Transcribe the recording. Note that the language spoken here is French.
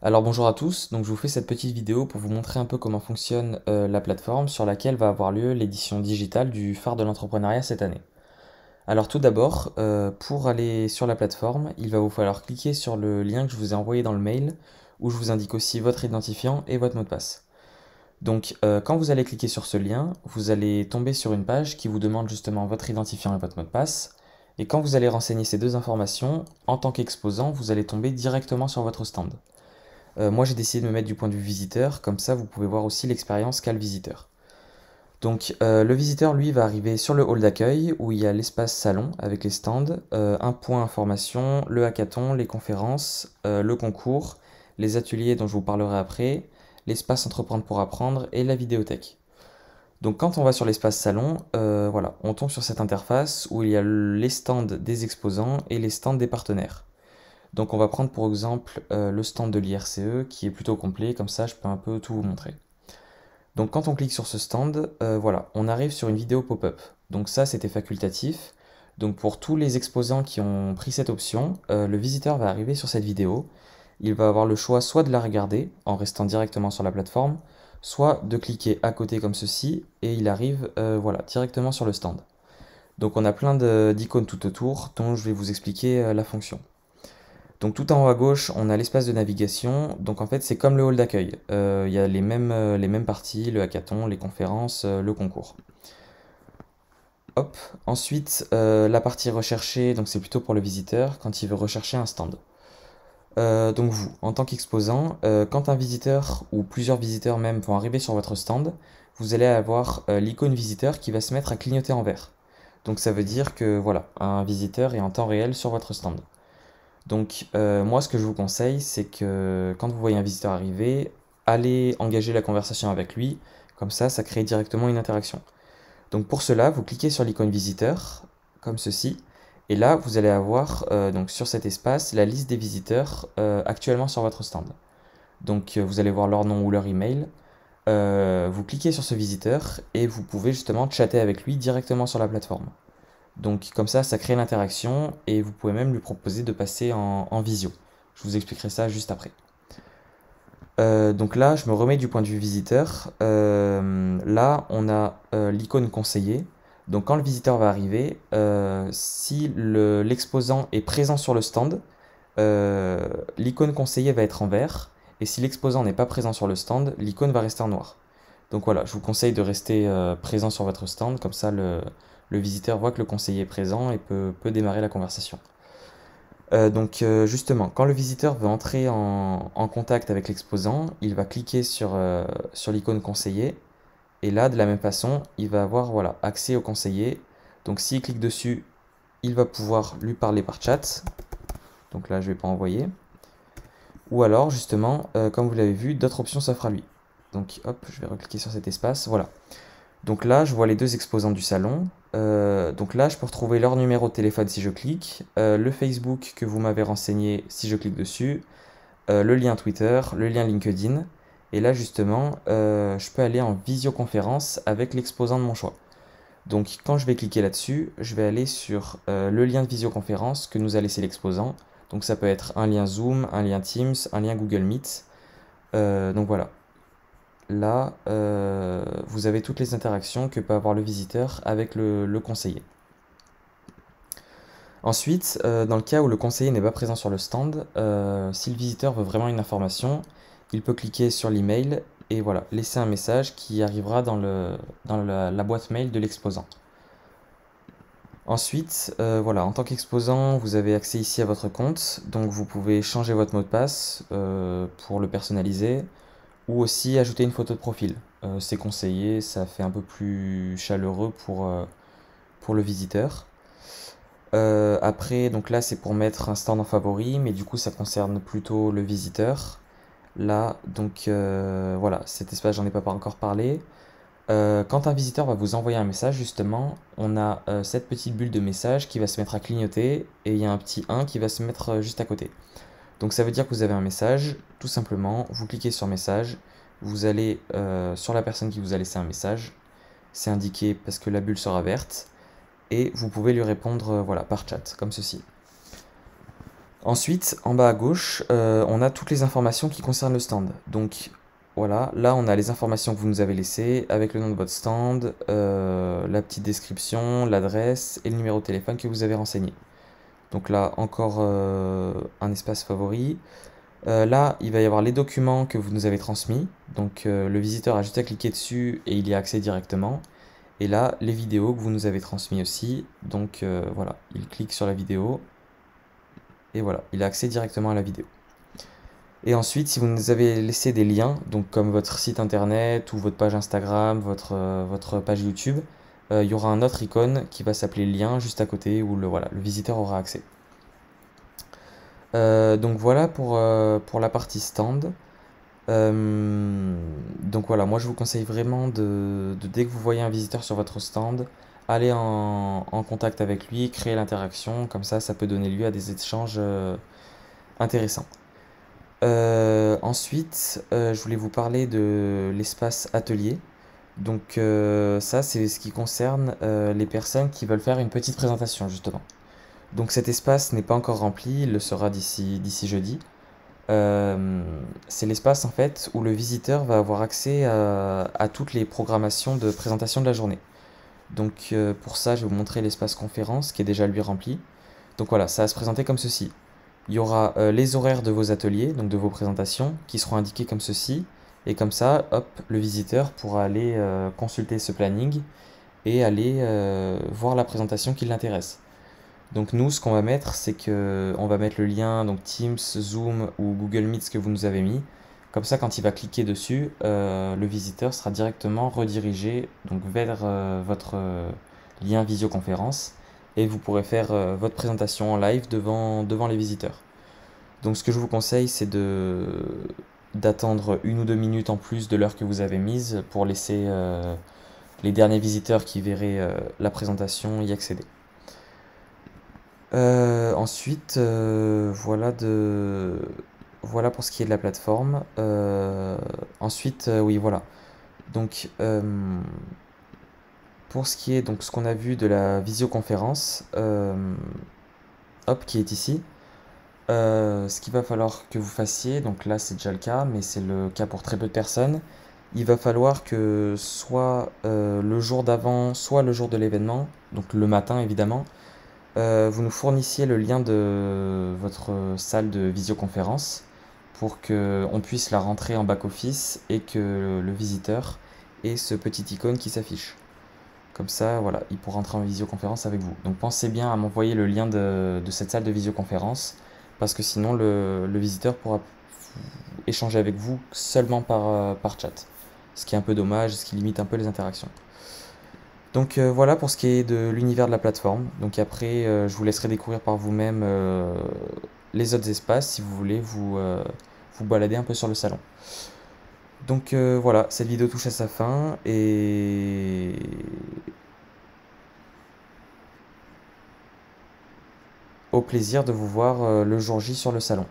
Alors bonjour à tous, donc je vous fais cette petite vidéo pour vous montrer un peu comment fonctionne la plateforme sur laquelle va avoir lieu l'édition digitale du phare de l'entrepreneuriat cette année. Alors tout d'abord, pour aller sur la plateforme, il va vous falloir cliquer sur le lien que je vous ai envoyé dans le mail, où je vous indique aussi votre identifiant et votre mot de passe. Donc quand vous allez cliquer sur ce lien, vous allez tomber sur une page qui vous demande justement votre identifiant et votre mot de passe. Et quand vous allez renseigner ces deux informations, en tant qu'exposant, vous allez tomber directement sur votre stand. Moi, j'ai décidé de me mettre du point de vue visiteur, comme ça vous pouvez voir aussi l'expérience qu'a le visiteur. Donc le visiteur, lui, va arriver sur le hall d'accueil où il y a l'espace salon avec les stands, un point information, le hackathon, les conférences, le concours, les ateliers dont je vous parlerai après, l'espace entreprendre pour apprendre et la vidéothèque. Donc quand on va sur l'espace salon, voilà, on tombe sur cette interface où il y a les stands des exposants et les stands des partenaires. Donc on va prendre pour exemple le stand de l'IRCE qui est plutôt complet, comme ça je peux un peu tout vous montrer. Donc quand on clique sur ce stand, voilà, on arrive sur une vidéo pop-up. Donc ça c'était facultatif. Donc pour tous les exposants qui ont pris cette option, le visiteur va arriver sur cette vidéo. Il va avoir le choix soit de la regarder en restant directement sur la plateforme, soit de cliquer à côté comme ceci et il arrive voilà, directement sur le stand. Donc on a plein d'icônes tout autour dont je vais vous expliquer la fonction. Donc tout en haut à gauche, on a l'espace de navigation. Donc en fait, c'est comme le hall d'accueil. Il y a les mêmes parties, le hackathon, les conférences, le concours. Hop. Ensuite, la partie recherchée, donc c'est plutôt pour le visiteur quand il veut rechercher un stand. Donc vous, en tant qu'exposant, quand un visiteur ou plusieurs visiteurs même vont arriver sur votre stand, vous allez avoir l'icône visiteur qui va se mettre à clignoter en vert. Donc ça veut dire que voilà, un visiteur est en temps réel sur votre stand. Donc moi ce que je vous conseille c'est que quand vous voyez un visiteur arriver, allez engager la conversation avec lui, comme ça crée directement une interaction. Donc pour cela, vous cliquez sur l'icône visiteur, comme ceci, et là vous allez avoir donc sur cet espace la liste des visiteurs actuellement sur votre stand. Donc vous allez voir leur nom ou leur email. Vous cliquez sur ce visiteur et vous pouvez justement chatter avec lui directement sur la plateforme. Donc comme ça crée l'interaction et vous pouvez même lui proposer de passer en visio. Je vous expliquerai ça juste après. Donc là, je me remets du point de vue visiteur. Là, on a l'icône conseiller. Donc quand le visiteur va arriver, si l'exposant est présent sur le stand, l'icône conseiller va être en vert. Et si l'exposant n'est pas présent sur le stand, l'icône va rester en noir. Donc voilà, je vous conseille de rester présent sur votre stand, comme ça le visiteur voit que le conseiller est présent et peut démarrer la conversation. Donc justement, quand le visiteur veut entrer en contact avec l'exposant, il va cliquer sur l'icône conseiller et là, de la même façon, il va avoir voilà, accès au conseiller. Donc s'il clique dessus, il va pouvoir lui parler par chat. Donc là, je ne vais pas envoyer. Ou alors, justement, comme vous l'avez vu, d'autres options s'offrent à lui. Donc hop, je vais recliquer sur cet espace. Voilà. Donc là, je vois les deux exposants du salon. Donc là, je peux retrouver leur numéro de téléphone si je clique, le Facebook que vous m'avez renseigné si je clique dessus, le lien Twitter, le lien LinkedIn. Et là, justement, je peux aller en visioconférence avec l'exposant de mon choix. Donc quand je vais cliquer là-dessus, je vais aller sur le lien de visioconférence que nous a laissé l'exposant. Donc ça peut être un lien Zoom, un lien Teams, un lien Google Meet. Donc voilà. Là, vous avez toutes les interactions que peut avoir le visiteur avec le conseiller. Ensuite, dans le cas où le conseiller n'est pas présent sur le stand, si le visiteur veut vraiment une information, il peut cliquer sur l'email et voilà, laisser un message qui arrivera dans la boîte mail de l'exposant. Ensuite, voilà, en tant qu'exposant, vous avez accès ici à votre compte, donc vous pouvez changer votre mot de passe pour le personnaliser ou aussi ajouter une photo de profil. C'est conseillé, ça fait un peu plus chaleureux pour le visiteur. Après, donc là, c'est pour mettre un stand en favori, mais du coup, ça concerne plutôt le visiteur. Là, donc voilà, cet espace, j'en ai pas encore parlé. Quand un visiteur va vous envoyer un message, justement, on a cette petite bulle de message qui va se mettre à clignoter et il y a un petit 1 qui va se mettre juste à côté. Donc ça veut dire que vous avez un message, tout simplement, vous cliquez sur message, vous allez sur la personne qui vous a laissé un message, c'est indiqué parce que la bulle sera verte, et vous pouvez lui répondre voilà, par chat, comme ceci. Ensuite, en bas à gauche, on a toutes les informations qui concernent le stand. Donc voilà, là on a les informations que vous nous avez laissées avec le nom de votre stand, la petite description, l'adresse et le numéro de téléphone que vous avez renseigné. Donc là encore un espace favori. Là, il va y avoir les documents que vous nous avez transmis. Donc le visiteur a juste à cliquer dessus et il y a accès directement. Et là, les vidéos que vous nous avez transmis aussi. Donc voilà, il clique sur la vidéo et voilà, il a accès directement à la vidéo. Et ensuite, si vous nous avez laissé des liens, donc comme votre site internet ou votre page Instagram, votre page YouTube, il y aura un autre icône qui va s'appeler lien juste à côté où voilà, le visiteur aura accès. Donc voilà pour la partie stand. Donc voilà, moi je vous conseille vraiment dès que vous voyez un visiteur sur votre stand, aller en contact avec lui, créer l'interaction, comme ça peut donner lieu à des échanges intéressants. Ensuite, je voulais vous parler de l'espace atelier. Donc ça, c'est ce qui concerne les personnes qui veulent faire une petite présentation, justement. Donc cet espace n'est pas encore rempli, il le sera d'ici jeudi. C'est l'espace en fait où le visiteur va avoir accès à toutes les programmations de présentation de la journée. Donc pour ça, je vais vous montrer l'espace conférence qui est déjà lui rempli. Donc voilà, ça va se présenter comme ceci. Il y aura les horaires de vos ateliers, donc de vos présentations, qui seront indiqués comme ceci. Et comme ça, hop, le visiteur pourra aller consulter ce planning et aller voir la présentation qui l'intéresse. Donc nous, ce qu'on va mettre, c'est que on va mettre le lien, donc Teams, Zoom ou Google Meet, ce que vous nous avez mis. Comme ça, quand il va cliquer dessus, le visiteur sera directement redirigé donc vers votre lien visioconférence et vous pourrez faire votre présentation en live devant les visiteurs. Donc ce que je vous conseille, c'est d'attendre 1 ou 2 minutes en plus de l'heure que vous avez mise pour laisser les derniers visiteurs qui verraient la présentation y accéder. Ensuite, voilà pour ce qui est de la plateforme. Ensuite, oui, voilà. Donc, pour ce qui est donc ce qu'on a vu de la visioconférence, hop, qui est ici. Ce qu'il va falloir que vous fassiez, donc là c'est déjà le cas, mais c'est le cas pour très peu de personnes. Il va falloir que soit le jour d'avant, soit le jour de l'événement, donc le matin évidemment, vous nous fournissiez le lien de votre salle de visioconférence pour qu'on puisse la rentrer en back-office et que le visiteur ait ce petit icône qui s'affiche. Comme ça, voilà, il pourra entrer en visioconférence avec vous. Donc pensez bien à m'envoyer le lien de cette salle de visioconférence parce que sinon le visiteur pourra échanger avec vous seulement par chat. Ce qui est un peu dommage, ce qui limite un peu les interactions. Donc voilà pour ce qui est de l'univers de la plateforme. Donc après, je vous laisserai découvrir par vous-même les autres espaces si vous voulez vous balader un peu sur le salon. Donc voilà, cette vidéo touche à sa fin et au plaisir de vous voir le jour J sur le salon.